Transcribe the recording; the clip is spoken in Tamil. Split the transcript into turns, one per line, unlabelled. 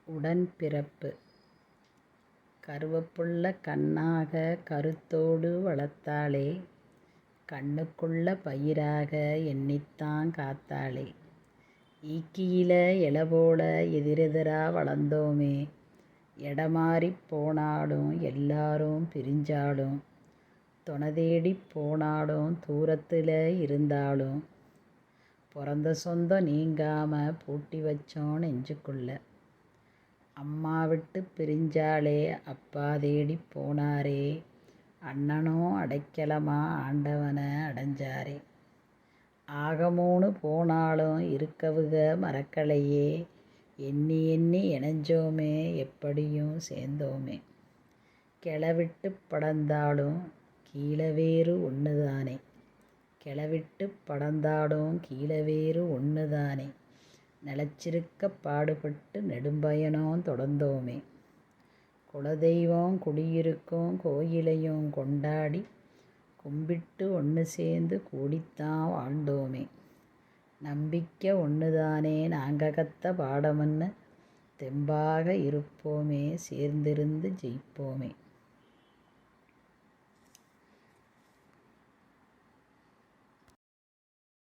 உடன்பிறப்பு. கருவப்புள்ள கண்ணாக கருத்தோடு வளர்த்தாளே, கண்ணுக்குள்ள பயிராக எண்ணித்தான் காத்தாளே. ஈக்கியில இலைபோல எதிரெதிரா வளர்ந்தோமே, எடமாறிப் போனாலும் எல்லாரும் பிரிஞ்சாலும், தொணதேடிப் போனாலும் தூரத்துல இருந்தாலும், பொறந்த சொந்தம் நீங்காம பூட்டி வச்சோம் நெஞ்சுக்குள்ள. அம்மா விட்டு பிரிஞ்சாலே அப்பா தேடிப் போனாரே, அண்ணனும் அடைக்கலமா ஆண்டவனை அடைஞ்சாரே. ஆகமூணு போனாலும் இருக்கவுக மறக்கலையே, எண்ணி எண்ணி இணைஞ்சோமே எப்படியும் சேர்ந்தோமே. கிளவிட்டுப் படர்ந்தாலும் கீழவேறு ஒண்ணுதானே, கிளவிட்டுப் படர்ந்தாலும் கீழவேறு ஒண்ணுதானே. நிலைச்சிருக்கப் பாடுபட்டு நெடும்பயணம் தொடர்ந்தோமே. குலதெய்வம் குடியிருக்கும் கோயிலையும் கொண்டாடி, கும்பிட்டு ஒன்று சேர்ந்து கூடித்தான் வாழ்ந்தோமே. நம்பிக்கை ஒண்ணுதானே நாங்க கத்த பாடம்னு, தெம்பாக இருப்போமே சேர்ந்திருந்து ஜெயிப்போமே.